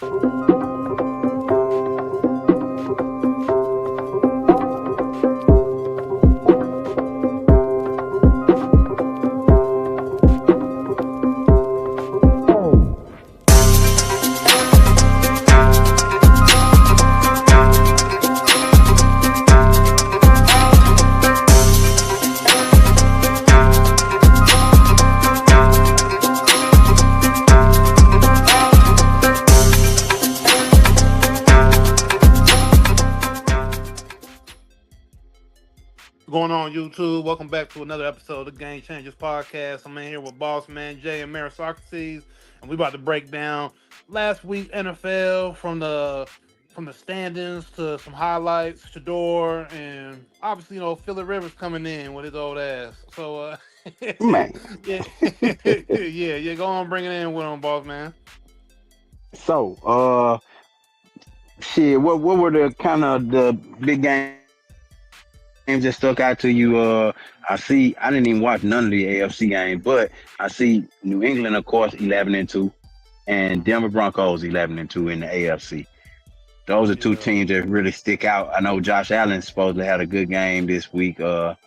What's going on, YouTube? Welcome back to another episode of the Game Changers Podcast. I'm in here with Boss Man Jay and Mary Socrates, and we about to break down last week NFL from the standings to some highlights, Shador, and obviously Philip Rivers coming in with his old ass. So Man. yeah, yeah. Go on, bring it in with him, Boss Man. So, shit, what were the kind of the big games that stuck out to you? I didn't even watch none of the AFC games, but I see New England, of course, 11-2, and Denver Broncos 11-2 in the AFC. Those are two Yeah. teams that really stick out. I know Josh Allen supposedly had a good game this week, but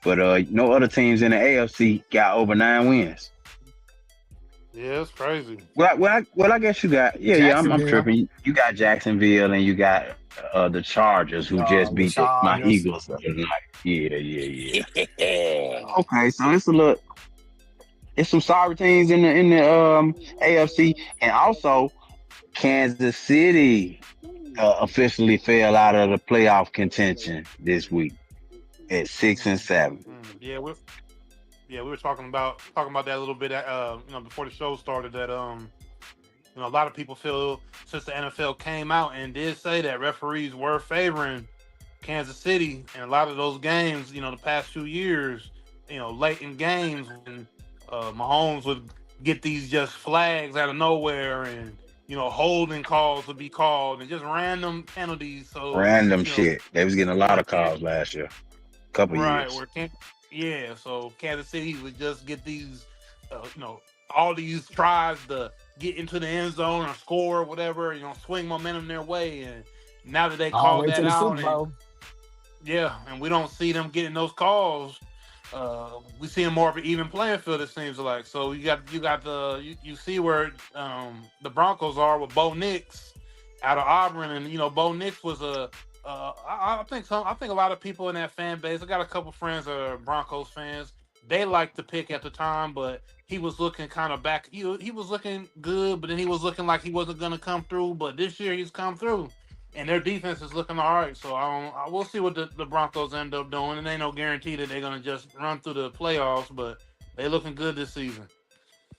no other teams in the AFC got over 9 wins. Yeah, it's crazy. Well, I guess you got I'm Jacksonville. tripping. You got Jacksonville and you got the Chargers who just The beat my Chargers. Eagles the other night. Yeah. Yeah. Okay, so it's some sorry teams in the AFC, and also Kansas City officially fell out of the playoff contention this week at 6-7. Yeah, we were talking about that a little bit. Before the show started, that a lot of people feel since the NFL came out and did say that referees were favoring Kansas City, and a lot of those games, the past few years, late in games when Mahomes would get these just flags out of nowhere, and holding calls would be called, and just random penalties. So Random shit. They was getting a lot where of can calls last year, couple right years. where can yeah, so Kansas City would just get these, all these tries to get into the end zone or score or whatever, swing momentum their way, and now that they All the called way to that the out, Super and Bowl. yeah, and we don't see them getting those calls. We see more of an even playing field. It seems like. So you see where the Broncos are with Bo Nix out of Auburn, and Bo Nix was a. I think a lot of people in that fan base. I got a couple friends that are Broncos fans. They liked the pick at the time, but he was looking kind of back. He was looking good, but then he was looking like he wasn't going to come through. But this year he's come through, and their defense is looking all right. So we'll see what the Broncos end up doing. And ain't no guarantee that they're gonna just run through the playoffs, but they looking good this season.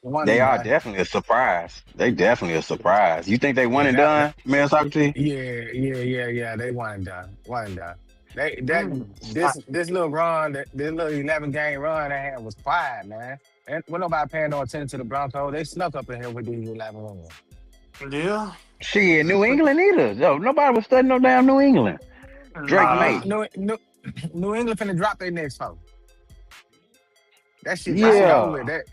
One They and are done. definitely a surprise. They definitely a surprise. You think they one Yeah, and done, man, Socrates? yeah. They one and done. One and done. They that Mm. this little run, this little 11 game run they had was quiet, man. And when nobody paying no attention to the Broncos, they snuck up in here with these 11 wins. Yeah. Shit, New England either. Yo, nobody was studying no damn New England. Drake New, Nah. May. New, New, New England finna drop their next foe. That shit over Yeah. with.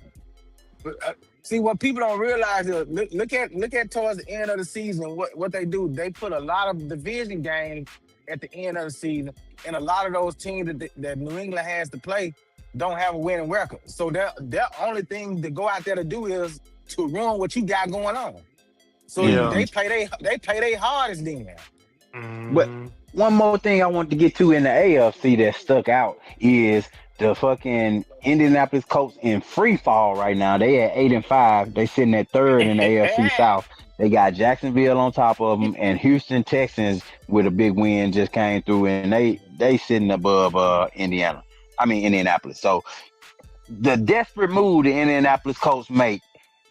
See what people don't realize is look at towards the end of the season what they do. They put a lot of division games at the end of the season, and a lot of those teams that New England has to play don't have a winning record. So their only thing to go out there to do is to run what you got going on. So Yeah. hmm they play their hardest then. But Mm-hmm. one more thing I want to get to in the AFC that stuck out is the fucking Indianapolis Colts in free fall right now. They at 8-5. They sitting at third in the AFC South. They got Jacksonville on top of them, and Houston Texans with a big win just came through, and they sitting above Indianapolis. So the desperate move the Indianapolis Colts make,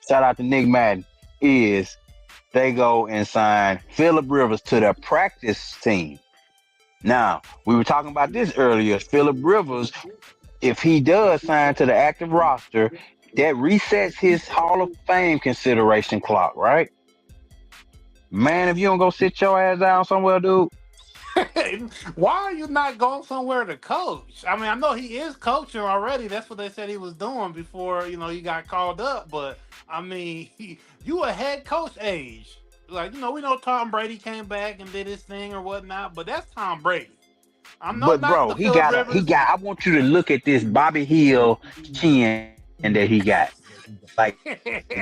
shout out to Nick Madden, is they go and sign Philip Rivers to their practice team. Now, we were talking about this earlier. Philip Rivers, if he does sign to the active roster, that resets his Hall of Fame consideration clock, right? Man, if you don't go sit your ass down somewhere, dude. Why are you not going somewhere to coach? I mean, I know he is coaching already. That's what they said he was doing before, he got called up. But I mean, you a head coach age. Like, we know Tom Brady came back and did his thing or whatnot, but that's Tom Brady. I'm no But knock bro, to Philip Rivers. I want you to look at this Bobby Hill chin that he got. Like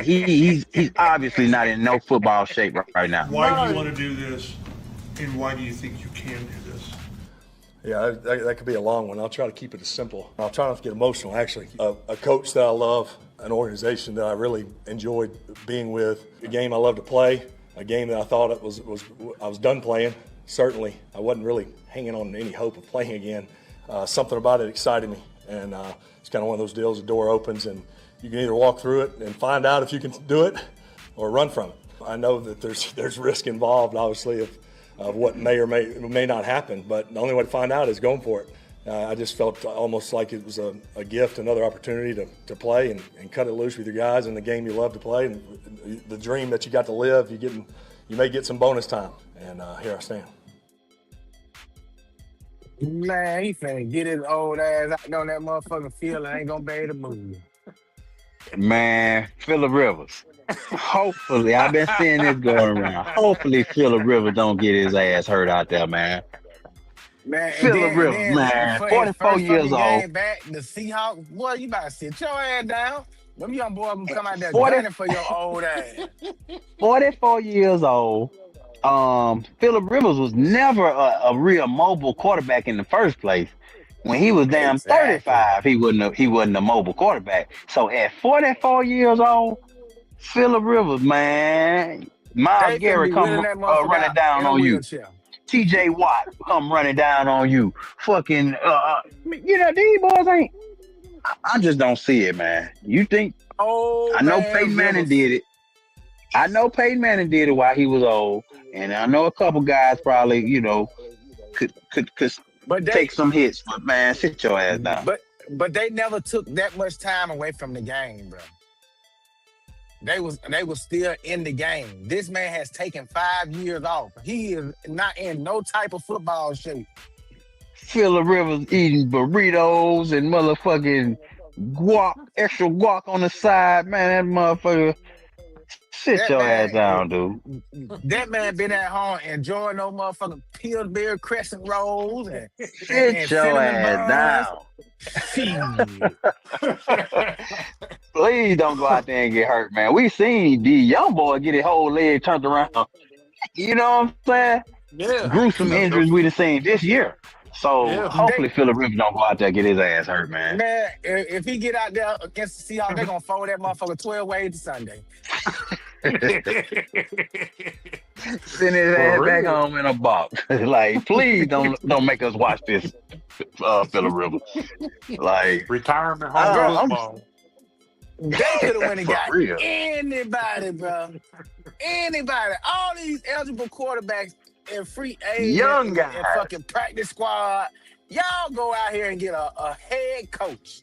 he's obviously not in no football shape right now. Why do you want No, to do this, and why do you think you can do this? Yeah, that could be a long one. I'll try to keep it as simple. I'll try not to get emotional, actually. A coach that I love, an organization that I really enjoyed being with, a game I love to play, a game that I thought I was done playing. Certainly, I wasn't really hanging on to any hope of playing again. Something about it excited me, and it's kind of one of those deals. The door opens, and you can either walk through it and find out if you can do it, or run from it. I know that there's risk involved, obviously, of what may or may not happen, but the only way to find out is going for it. I just felt almost like it was a gift, another opportunity to play and cut it loose with your guys in the game you love to play, and the dream that you got to live. You may get some bonus time, and here I stand. Man, he finna get his old ass out on that motherfucking field and ain't gonna be able to move. Man, Phillip Rivers. Hopefully, I've been seeing this going around. Hopefully, Phillip Rivers don't get his ass hurt out there, man. Man, Phillip Rivers, man, for his 44 first years fucking old. game back, the Seahawks, boy, you better sit your ass down. Them young boys gonna come out there 40 gunning for your old ass. 44 years old. Phillip Rivers was never a real mobile quarterback in the first place. When he was damn Exactly. 35, he wasn't a mobile quarterback. So at 44 years old, Phillip Rivers, man, Miles They finna Garrett be come wheeling that motherfucker running out down in a on you. wheelchair. TJ Watt come running down on you. Fucking, these boys ain't. I just don't see it, man. You think? Oh, I know man, Peyton Manning Rivers. did it. I know Peyton Manning did it while he was old, and I know a couple guys probably, could But they, take some hits. But man, sit your ass down. but they never took that much time away from the game, bro. They was still in the game. This man has taken 5 years off. He is not in no type of football shape. Phillip Rivers eating burritos and motherfucking guac, extra guac on the side, man. That motherfucker. Sit That your ass man, down, dude. that man been at home enjoying those motherfucking Pillsbury crescent rolls and Sit your cinnamon ass buns. down. Shit. Please don't go out there and get hurt, man. We seen the young boy get his whole leg turned around. You know what I'm saying? yeah, Gruesome injuries we done seen this year. So Yeah. hopefully Phillip Rivers don't go out there and get his ass hurt, man. Man, if he get out there against the Seahawks, they're gonna fold that motherfucker 12 ways to Sunday. Send his ass back home in a box. Like, please don't make us watch this, Phillip Rivers. Like, retirement I home don't- I'm- football. They could have went and For got real. anybody, bro. Anybody. All these eligible quarterbacks and free agents Young and guys. fucking practice squad. Y'all go out here and get a head coach.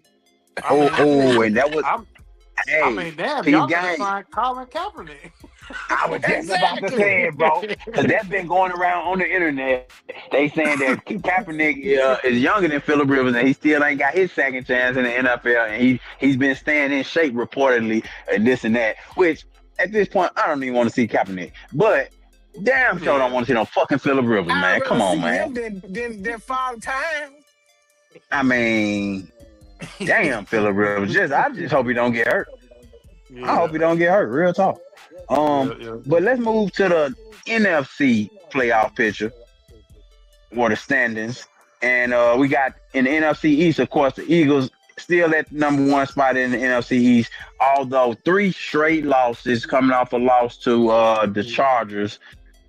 and that was. Hey, I mean, damn, P. y'all could Gang. have signed Colin Kaepernick. I was just about to say it, bro. Because that's been going around on the internet. They saying that Kaepernick is younger than Phillip Rivers, and he still ain't got his second chance in the NFL, and he's been staying in shape reportedly, and this and that. Which at this point, I don't even want to see Kaepernick, but damn sure don't want to see no fucking Phillip Rivers, man. Come on, man. Then Father Time. I mean, damn, Phillip Rivers. I just hope he don't get hurt. I hope he don't get hurt. Real talk. But let's move to the NFC playoff picture or the standings. And we got in the NFC East, of course, the Eagles still at the number one spot in the NFC East, although 3 straight losses coming off a loss to the Chargers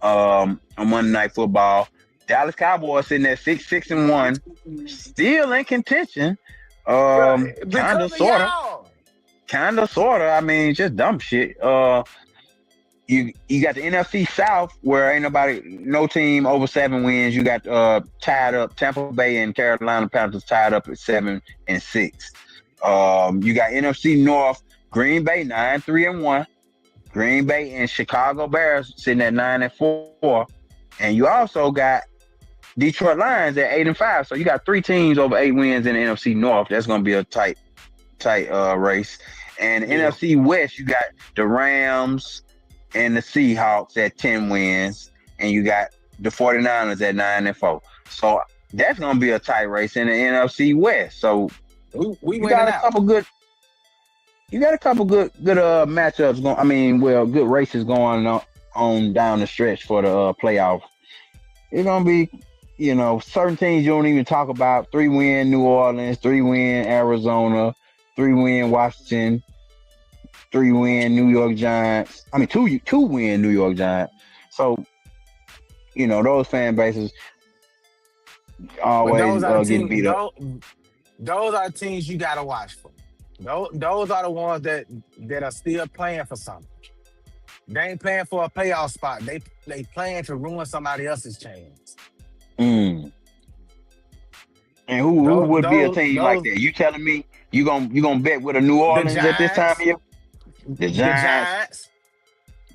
on Monday Night Football. Dallas Cowboys sitting at 6-1, still in contention. Kind of, sort of. I mean, just dumb shit. You got the NFC South where ain't no team over 7 wins. You got tied up Tampa Bay and Carolina Panthers tied up at 7-6. You got NFC North, Green Bay 9-3-1. Green Bay and Chicago Bears sitting at 9-4. And you also got Detroit Lions at 8-5. So you got 3 teams over 8 wins in the NFC North. That's going to be a tight race. And NFC West, you got the Rams, and the Seahawks at 10 wins, and you got the 49ers at 9-4. So that's gonna be a tight race in the NFC West. So We you winning got a out. couple good matchups going. I mean, well, good races going on down the stretch for the playoff. It's gonna be, certain teams you don't even talk about. 3-win New Orleans, 3-win Arizona, 3-win Washington, 3-win New York Giants. I mean, 2-win New York Giants. So, those fan bases But always those are the getting teams. beat up. Those are teams you gotta watch for. Those are the ones that are still playing for something. They ain't playing for a playoff spot. They playing to ruin somebody else's chance. Mm. And who Those, would be a those, team like those that? You telling me you gonna bet with a New the Orleans at this time of Giants, year? The the Giants,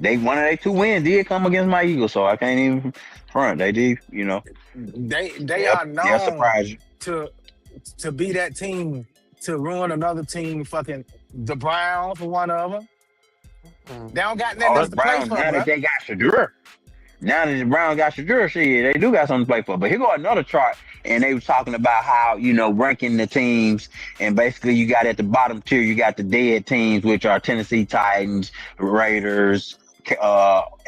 Giants. one of their 2 wins did come against my Eagles, so I can't even front. They did, They are they'll known surprise you. to be that team to ruin another team. Fucking the Browns for one of them. They don't got nothing Oh, else the to play Browns, for, now bro. that they got Shadur. Now that the Browns got Shadur, shit, they do got something to play for. But here go another chart, and they were talking about how, ranking the teams, and basically you got at the bottom tier, you got the dead teams, which are Tennessee Titans, Raiders,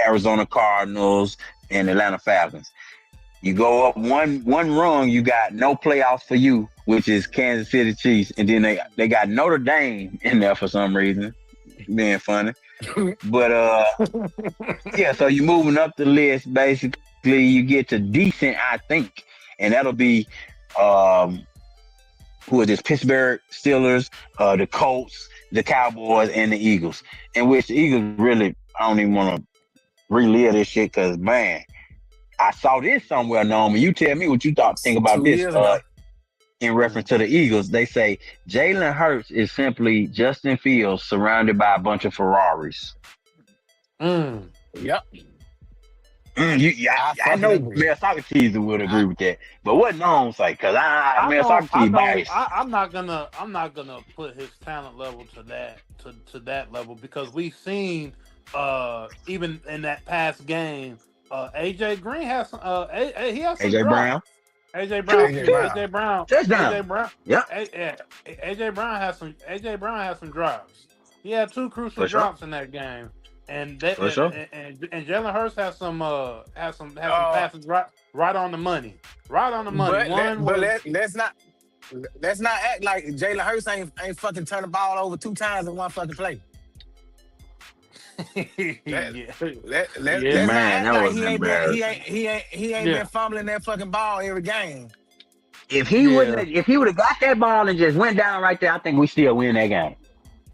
Arizona Cardinals, and Atlanta Falcons. You go up one rung, you got no playoffs for you, which is Kansas City Chiefs, and then they got Notre Dame in there for some reason, being funny. But yeah, so you're moving up the list. Basically, you get to decent, I think, and that'll be who is this? Pittsburgh Steelers, the Colts, the Cowboys, and the Eagles. In which the Eagles really, I don't even want to relive this shit because, man, I saw this somewhere, Norman. You tell me what you think about 2 this. years ago. In reference to the Eagles, they say Jalen Hurts is simply Justin Fields surrounded by a bunch of Ferraris. Yep. I fucking know agree. Mel Socrates would agree with that, but what Norm say? Because Mel Socrates biased. I'm not gonna put his talent level to that level because we've seen even in that past game, AJ Green has some he has some AJ drops. Brown. AJ Brown. AJ Brown. Touchdown. AJ Brown. Yep. AJ Brown has some drops. He had 2 crucial For sure. drops in that game. And that For sure. and Jalen Hurts has some passes right on the money. Right on the money. Let's not act like Jalen Hurts ain't fucking turn the ball over 2 times in one fucking play. Yeah. Let's Man, not that act like was he ain't embarrassing. been fumbling that fucking ball every game. If he would have got that ball and just went down right there, I think we still win that game.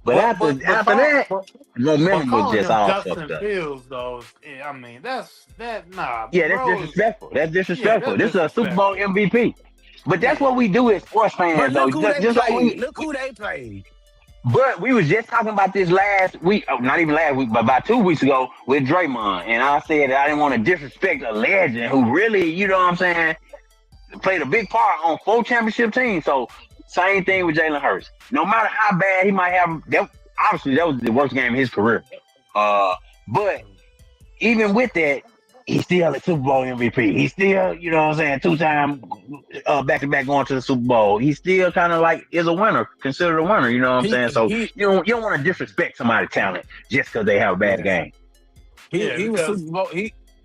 But after that, momentum was just all Justin fucked up. Fields, though. I mean, that's nah. Yeah, that's bro, disrespectful. That's disrespectful. that's This is a Super Bowl MVP. But that's what we do as sports fans, But though. look who they Just like played. Look who they played. But we was just talking about this last week, not even last week, but about 2 weeks ago with Draymond. And I said that I didn't want to disrespect a legend who really, you know what I'm saying, played a big part on 4 championship teams. So same thing with Jalen Hurts. No matter how bad he might have, obviously that was the worst game of his career. But even with that, he's still a Super Bowl MVP. He's still, you know what I'm saying, 2-time back-to-back going to the Super Bowl. He still kind of like is a winner, considered a winner, you know what I'm saying? So you don't want to disrespect somebody's talent just because they have a bad game. He was Super Bowl.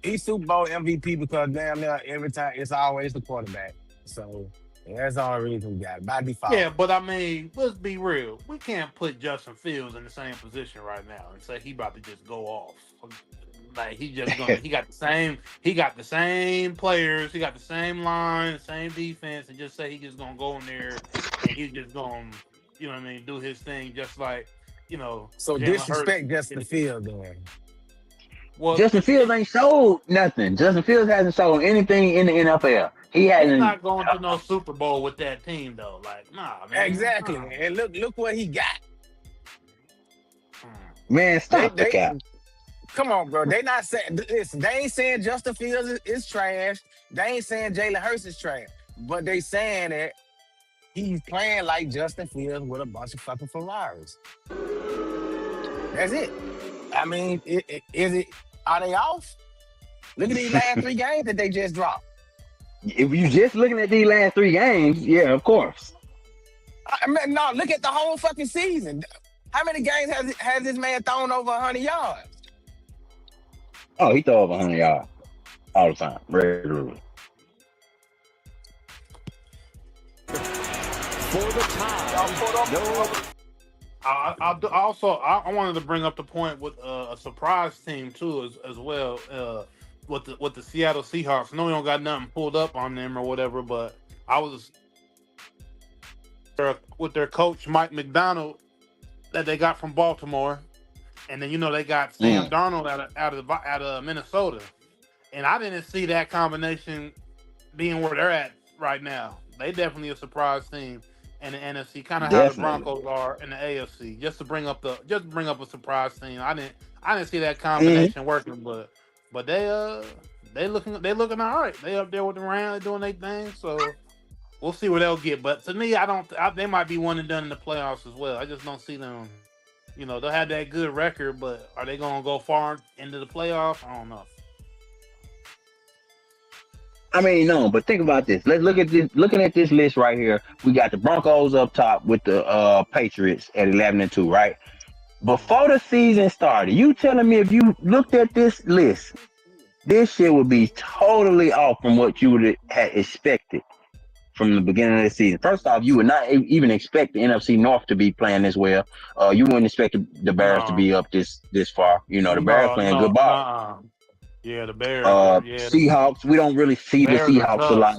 He's Super Bowl MVP because damn near every time it's always the quarterback. So that's the only reason we got it by default. Yeah, but I mean, let's be real. We can't put Justin Fields in the same position right now and say he about to just go off. Like he got the same players, he got the same line, the same defense, and just say he just gonna go in there and he's just gonna, you know what I mean, do his thing just like, you know. So Jalen disrespect Hurts. Justin Fields then. Well, Justin Fields ain't sold nothing. Justin Fields hasn't sold anything in the NFL. He hasn't. he's not going to no Super Bowl with that team though. Like, nah, man. Exactly. Nah. And look what he got. Man, stop the cap. Come on, bro. They not saying, listen, they ain't saying Justin Fields is trash. They ain't saying Jalen Hurts is trash. But they saying that he's playing like Justin Fields with a bunch of fucking Ferraris. That's it. I mean, is it? Are they off? Look at these last 3 games that they just dropped. If you just looking at these last 3 games, yeah, of course. I mean, no, look at the whole fucking season. How many games has this man thrown over 100 yards? Oh, he throw over 100 yards all the time, regularly. For the tie. No. I wanted to bring up the point with a surprise team too, as well. With the Seattle Seahawks. I know we don't got nothing pulled up on them or whatever, but I was with their coach Mike McDonald that they got from Baltimore, and then they got Sam Darnold out of Minnesota, and I didn't see that combination being where they're at right now. They definitely a surprise team in the NFC, kind of how the Broncos are in the AFC. Just to bring up a surprise team. I didn't see that combination working, but they looking all right. They up there with the Rams doing their thing, so we'll see where they'll get. But to me, they might be one and done in the playoffs as well. I just don't see them. They'll have that good record, but are they going to go far into the playoffs? I don't know. I mean, no, but think about this. Let's look at this. Looking at this list right here, we got the Broncos up top with the Patriots at 11-2, right? Before the season started, you telling me if you looked at this list, this shit would be totally off from what you would have expected from the beginning of the season. First off, you would not even expect the NFC North to be playing this well. You wouldn't expect the Bears to be up this far. The Bears playing good ball. Yeah, the Bears. Seahawks, we don't really see the Seahawks a lot.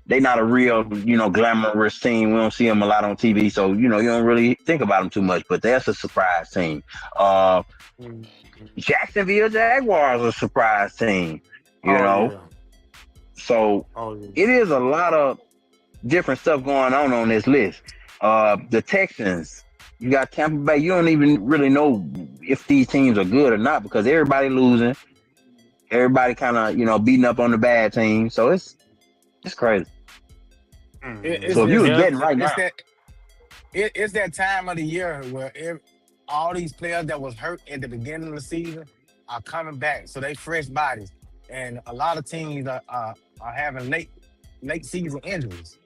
They're not a real, glamorous team. We don't see them a lot on TV, so you don't really think about them too much. But that's a surprise team. Jacksonville Jaguars are a surprise team. So it is a lot of different stuff going on this list. The Texans, you got Tampa Bay. You don't even really know if these teams are good or not because everybody losing. Everybody kind of, beating up on the bad team. So it's crazy. So if you was getting right now. It's that time of the year where all these players that was hurt at the beginning of the season are coming back. So they fresh bodies. And a lot of teams are having late season injuries.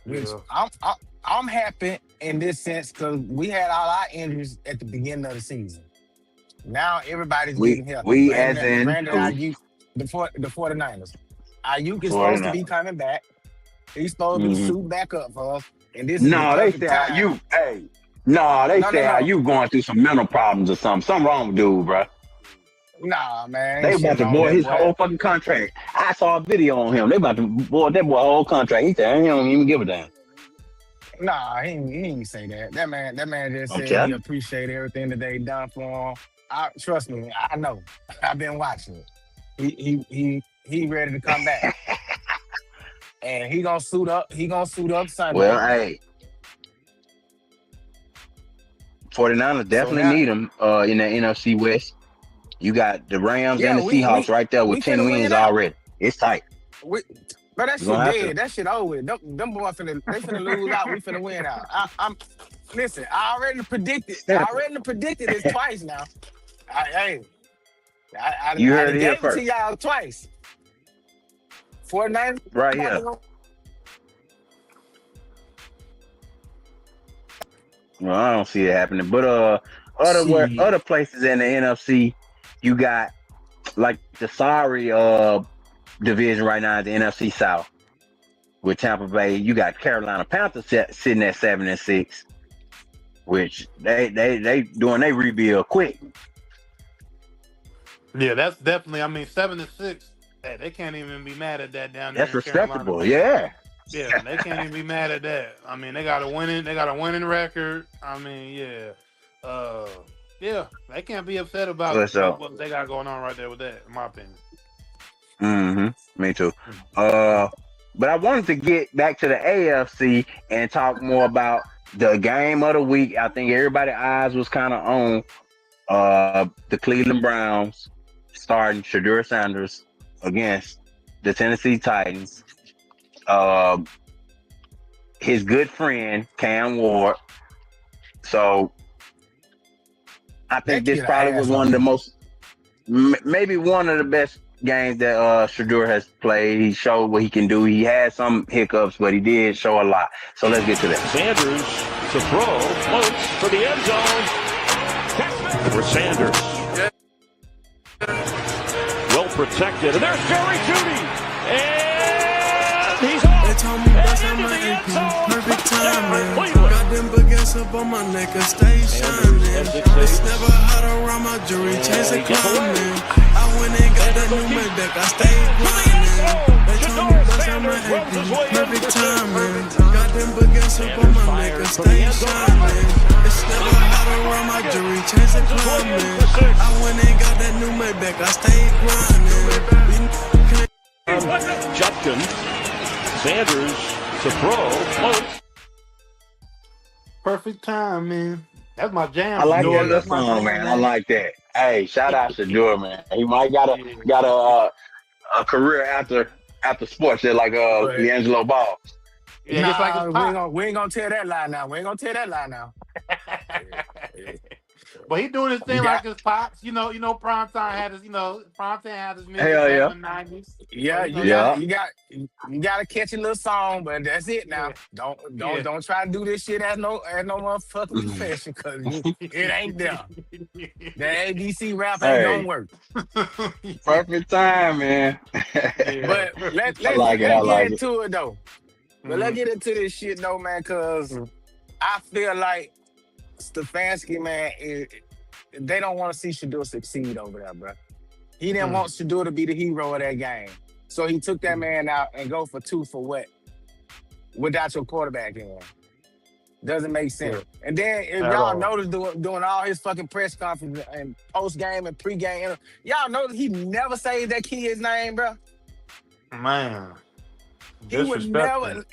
Which I'm happy in this sense because we had all our injuries at the beginning of the season. Now everybody's getting healthy. Brandon Ayuk, the 49ers. Ayuk is supposed to be coming back. He's supposed to be suiting back up for us. And this they say Ayuk. Hey, they say Ayuk going through some mental problems or something. Something wrong with dude, bro. Nah, man. They about to void his whole fucking contract. I saw a video on him. They about to void that boy whole contract. He said, he don't even give a damn. Nah, he didn't say that. That man just said he appreciate everything that they done for him. Trust me, I know. I've been watching it. He ready to come back. And he gonna suit up. He gonna suit up Sunday. Well, hey. 49ers definitely need him in the NFC West. You got the Rams and the Seahawks right there with 10 wins already. It's tight. But that shit dead. That shit over with. Them boys finna lose out. We finna win out. Listen, I already predicted this twice now. I heard it here gave first. It to y'all twice. 49ers right here. Well, I don't see it happening, but other places in the NFC, you got like the sorry division right now is the NFC South with Tampa Bay. You got Carolina Panthers sitting at 7-6, which they doing their rebuild quick. Yeah, that's definitely. 7-6. Hey, they can't even be mad at that down there. That's respectable. Yeah. Yeah, they can't even be mad at that. They got a winning record. They can't be upset about what they got going on right there with that, in my opinion. Me too. But I wanted to get back to the AFC and talk more about the game of the week. I think everybody's eyes was kind of on the Cleveland Browns starting Shedeur Sanders against the Tennessee Titans. His good friend Cam Ward. So I think That this kid probably an was asshole. one of the most, maybe one of the best games that Shedeur has played. He showed what he can do. He had some hiccups, but he did show a lot. So let's get to that. Sanders to throw, floats for the end zone. For Sanders. Well protected. And there's Jerry Jeudy. And he's off. They told me bust out And my into the end AP, zone. perfect timing. Cleveland. Got them baguettes up on my neck and stay shining. It's never hot around my jewelry, chase it climbing. I went and got that new Maybach, I stayed grinding. They told me bust out my AP, perfect timing. Got them baguettes up on my neck and stay shining. It's never hot around my jewelry, chase it climbing. I went and got that new Maybach, I stayed grinding. Judkins. Sanders to throw, floats. Perfect time, man. That's my jam. I like Shedeur. that little That's my song, jam, man. I like that. Hey, shout out to Shedeur, man. He might got a career after sports, just like D'Angelo Ball. Yeah, just like his pop. we ain't gonna tell that lie now. But he doing his thing You like got- his pops. Primetime had his, music Hell back yeah. in the 90s. Yeah, you gotta catch a little song, but that's it now. Don't try to do this shit as no motherfucking profession, cause it ain't there. The ABC rap ain't Hey. gonna work. Perfect time, man. But let's I like it. I like get it. into it though. But let's get into this shit though, man, cause I feel like Stefanski, man, they don't want to see Shedeur succeed over there, bro. He didn't want Shedeur to be the hero of that game. So he took that man out and go for 2 for what? Without your quarterback in. Doesn't make sense. And then if At y'all all. notice doing all his fucking press conference and post-game and pre-game, y'all notice he never says that kid's name, bro. Man. He would Disrespectful. never,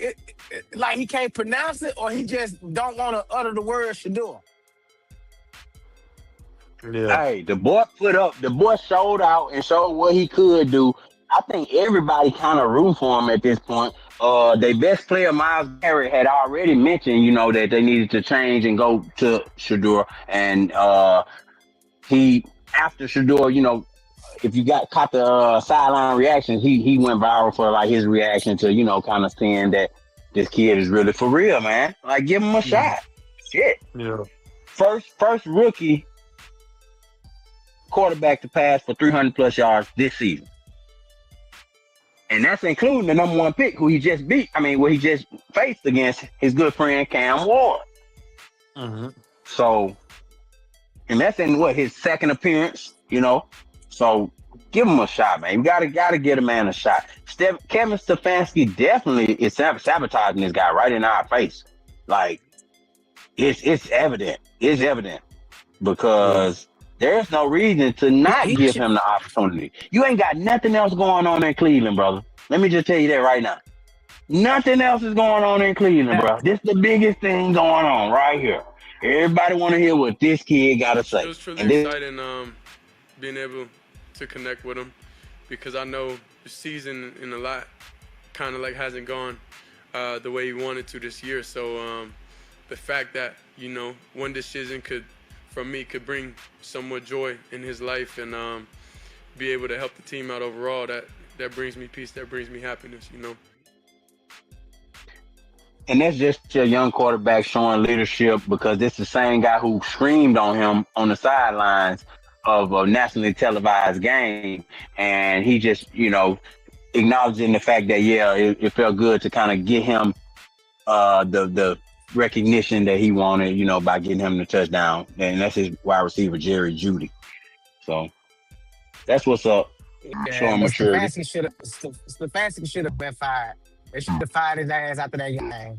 like he can't pronounce it or he just don't want to utter the word Shedeur. Yeah. Hey, the boy showed out and showed what he could do. I think everybody kind of root for him at this point. Their best player, Myles Garrett, had already mentioned, that they needed to change and go to Shedeur. And he, after Shedeur, if you caught the sideline reactions, he went viral for like his reaction to, kind of saying that this kid is really for real, man. Like, give him a shot. Shit. Yeah. First rookie quarterback to pass for 300 plus yards this season. And that's including the number 1 pick who he just he just faced against his good friend Cam Ward. Mm-hmm. So, and that's in his second appearance, So give him a shot, man. You gotta get a man a shot. Kevin Stefanski definitely is sabotaging this guy right in our face. Like, it's evident. It's evident because there's no reason to not give him the opportunity. You ain't got nothing else going on in Cleveland, brother. Let me just tell you that right now. Nothing else is going on in Cleveland, bro. This is the biggest thing going on right here. Everybody want to hear what this kid got to say. It was truly exciting being able to connect with him because I know the season in a lot kind of like hasn't gone the way he wanted to this year. So the fact that, one decision could bring somewhat joy in his life and be able to help the team out overall, that brings me peace, that brings me happiness, And that's just your young quarterback showing leadership because it's the same guy who screamed on him on the sidelines of a nationally televised game. And he just, acknowledging the fact that, it felt good to kind of get him the recognition that he wanted, by getting him the touchdown. And that's his wide receiver, Jerry Jeudy. So that's what's up. Showing maturity. Stefanski should have been fired. They should have fired his ass after that game.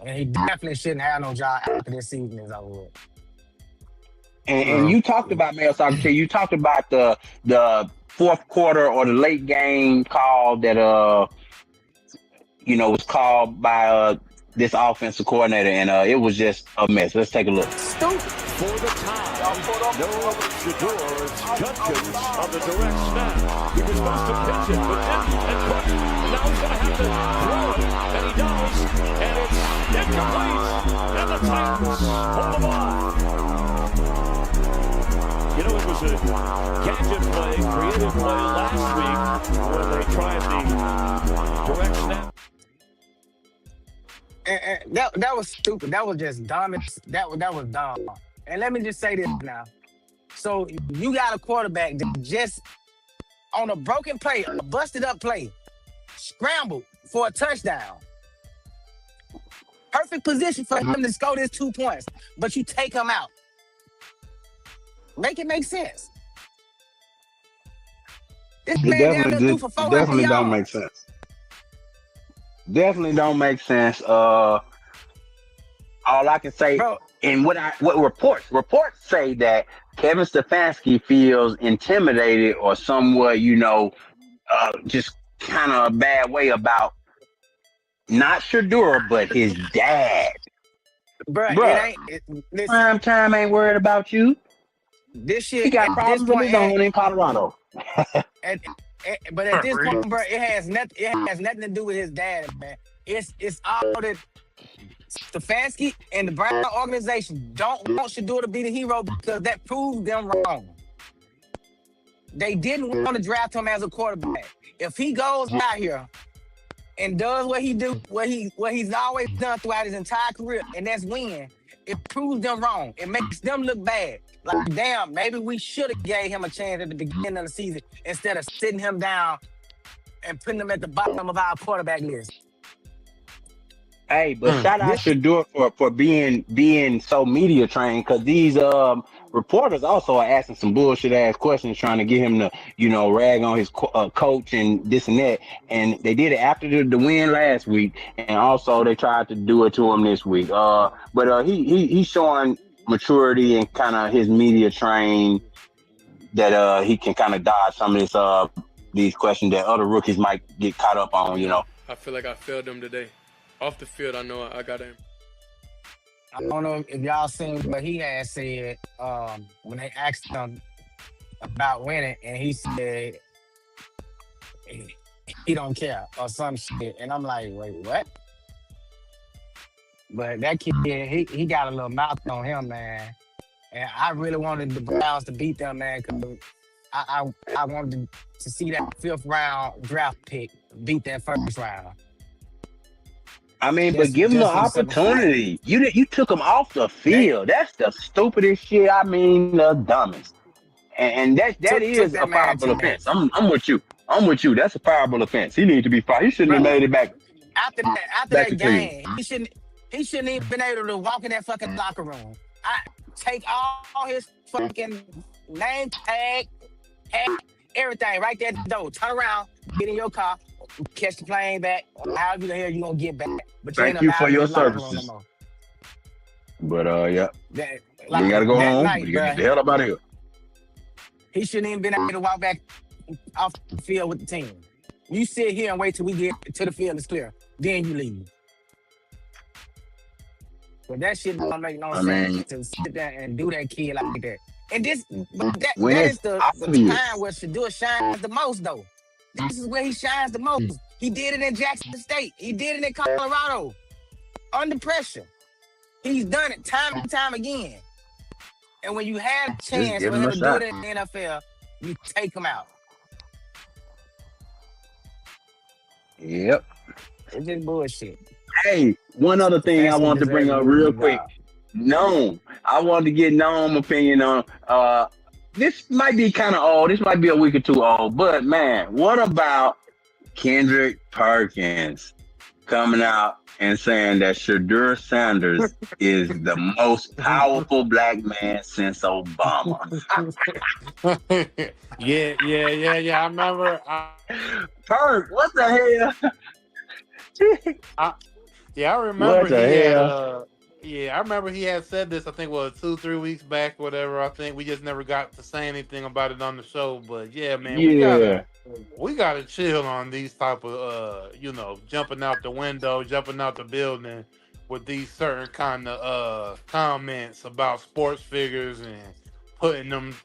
And he definitely shouldn't have no job after this season is over with. And you talked about, Mel Socrates, you talked about the fourth quarter or the late game call that, was called by this offensive coordinator, and it was just a mess. Let's take a look. Stupid. For the tie, no Shedeur. It's Judkins on the direct snap. He was supposed to pitch it, but didn't, and pushed. And now he's going to have to throw it, and he does. And it's incomplete. And the Titans hold the ball. was a gadget play, creative play last week when they tried the direct snap. And that was stupid. That was just dumb. That was dumb. And let me just say this now. So you got a quarterback that just on a broken play, a busted up play, scrambled for a touchdown. Perfect position for him to score this 2 points, but you take him out. Make it make sense. This man down there threw for 400 definitely yards. don't make sense. Definitely don't make sense. All I can say, Bro, and what reports say that Kevin Stefanski feels intimidated or somewhat, just kind of a bad way about not Shedeur, but his dad. bruh, listen, Prime time ain't worried about you. this shit He got at problems this with point, his own in Colorado. but at this point, bro, it has nothing to do with his dad, man. It's all that Stefanski and the Brown organization don't want Shedeur to be the hero because that proved them wrong. They didn't want to draft him as a quarterback. If he goes out here and does what he's always done throughout his entire career, and that's win, it proves them wrong. It makes them look bad. Like, damn, maybe we should have gave him a chance at the beginning of the season instead of sitting him down and putting him at the bottom of our quarterback list. Hey, but shout out Shedeur for being so media trained, because these reporters also are asking some bullshit ass questions, trying to get him to rag on his coach and this and that. And they did it after the win last week, and also they tried to do it to him this week. But he's showing maturity and kind of his media trained that he can kind of dodge some of these questions that other rookies might get caught up on. I feel like I failed them today. Off the field, I know I got him. I don't know if y'all seen what he had said when they asked him about winning, and he said he don't care or some shit. And I'm like, wait, what? But that kid, he got a little mouth on him, man. And I really wanted the Browns to beat them, man, because I wanted to see that 5th round draft pick beat that 1st round. I mean, but give him the opportunity. You took him off the field. That's the stupidest shit. I mean, the dumbest. And that is a fireable offense. I'm with you. That's a fireable offense. He needs to be fired. He shouldn't have made it back. After that game, he shouldn't even been able to walk in that fucking locker room. I take all his fucking name tag, everything right there at the door. Turn around, get in your car, catch the plane back. However the hell you gonna get back? But thank you for your services. But yeah, we gotta go home. You gotta get the hell up out of here. He shouldn't even been able to walk back off the field with the team. You sit here and wait till we get to the field is clear. Then you leave. But that shit don't make no sense to sit there and do that kid like that. And that is the time where Shedeur shines the most, though. This is where he shines the most. He did it in Jackson State. He did it in Colorado. Under pressure. He's done it time and time again. And when you have a chance for him to do it in the NFL, you take him out. Yep. It's just bullshit. Hey, one other thing I wanted to bring up real quick. Noam. I wanted to get Noam's opinion on this might be kind of old. This might be a week or two old. But, man, what about Kendrick Perkins coming out and saying that Shedeur Sanders is the most powerful black man since Obama? Yeah. I remember. Perk, what the hell? I remember What the hell? I remember he had said this, I think, 2-3 weeks back, whatever. I think we just never got to say anything about it on the show. But yeah, man, we gotta chill on these type of jumping out the window, jumping out the building with these certain kind of comments about sports figures and putting them,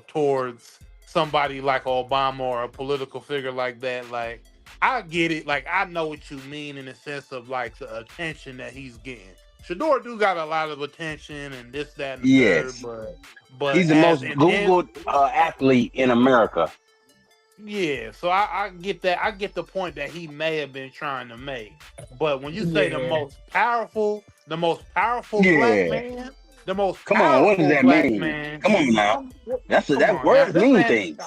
towards somebody like Obama or a political figure like that. Like, I get it. Like, I know what you mean in the sense of like the attention that he's getting. Shador do got a lot of attention and this, that, and the Yes. third, but He's the as most an Googled athlete in America. yeah, so I get that. I get the point that he may have been trying to make. But when you say the Yeah. most powerful black Yeah. man, the most Come on, what does powerful that black mean? man. Come on now. That's Come that on, words this mean man, things.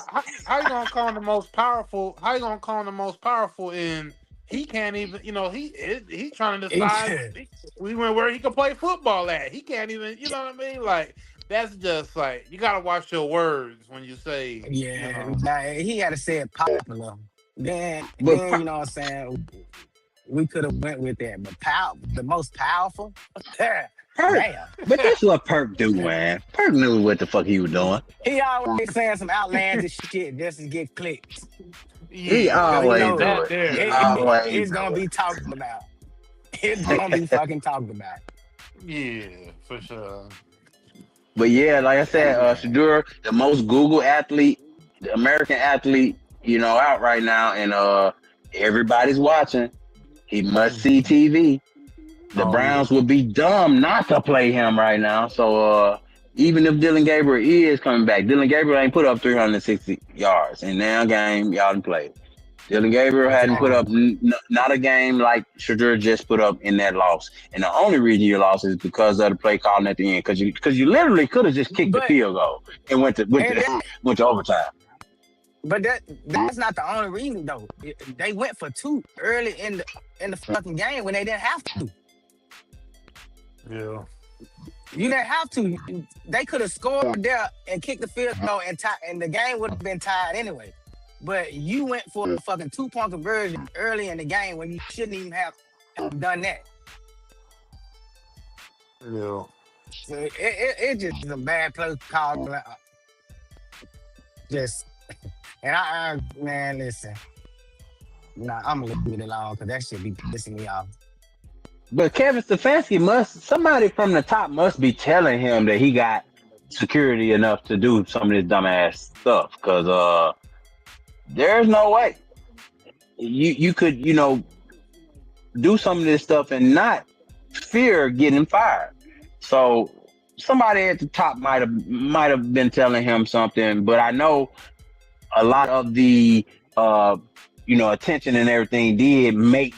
how you gonna call him the most powerful? How you gonna call him the most powerful? And he can't even, he's trying to decide where he can play football at. He can't even, you know what I mean? Like that's just like you gotta watch your words when you say, Yeah, nah, he had to say it popular. Then But you know what I'm saying? We could have went with that, but the most powerful. Perk, Damn. but that's what Perk do, man. Perk knew what the fuck he was doing. He always saying some outlandish shit just to get clicks. He yeah, always know do that it. there. He always It's do gonna it. be talked about. It's gonna be fucking talked about. Yeah, for sure. But yeah, like I said, Shador, the most Google athlete, the American athlete, out right now, and everybody's watching. He must see TV. The Browns would be dumb not to play him right now. So even if Dylan Gabriel is coming back, Dylan Gabriel ain't put up 360 yards in that game y'all didn't play. Dylan Gabriel hadn't put up not a game like Shador just put up in that loss. And the only reason you lost is because of the play calling at the end. Because you literally could have just kicked the field goal and went to overtime. But that's not the only reason though. They went for two early in the fucking game when they didn't have to. Yeah. You didn't have to. They could have scored there and kicked the field goal and the game would have been tied anyway. But you went for a fucking 2-point conversion early in the game when you shouldn't even have done that. Yeah. So it just is a bad play call. Just and I man, listen. Nah, I'm gonna leave it alone because that shit be pissing me off. But Kevin Stefanski somebody from the top must be telling him that he got security enough to do some of this dumbass stuff. Cause there's no way you could, do some of this stuff and not fear getting fired. So somebody at the top might have been telling him something, but I know a lot of the attention and everything did make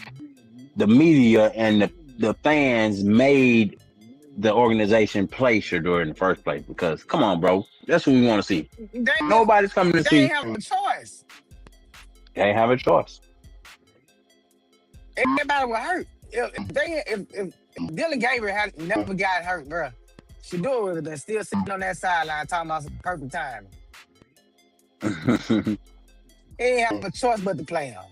the media and the fans made the organization play Shador in the first place. Because come on, bro, that's what we want to see. Nobody's coming to see. They have a choice. They have a choice. Everybody was hurt. If Dylan Gabriel had never got hurt, bro, Shador would have been still sitting on that sideline talking about some perfect time. He ain't have a choice but to play him.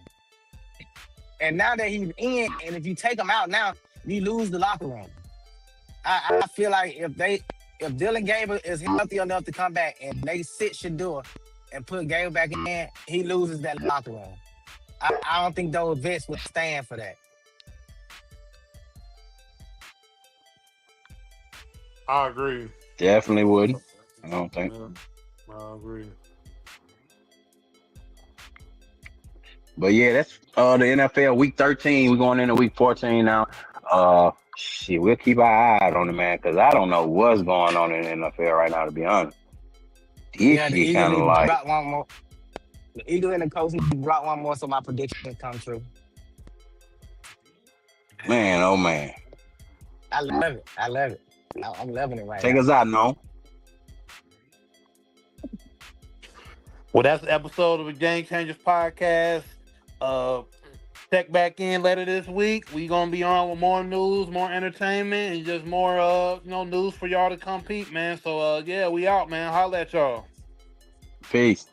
And now that he's in, and if you take him out now, you lose the locker room. I feel like if Dylan Gabriel is healthy enough to come back and they sit Shador and put Gabriel back in, he loses that locker room. I don't think those vets would stand for that. I agree. Definitely would. I don't think. Yeah, I agree. But yeah, that's the NFL week 13. We're going into week 14 now. We'll keep our eye on it, man, because I don't know what's going on in the NFL right now, to be honest. The Eagles kind of like brought one more. The Eagles and the Colts brought one more, so my prediction come true. Man, oh man. I love it. I'm loving it right now. Take us out, no. Well, that's the episode of the Game Changers podcast. Check back in later this week. We gonna be on with more news, more entertainment, and just more news for y'all to compete, man. So we out, man. Holla at y'all. Peace.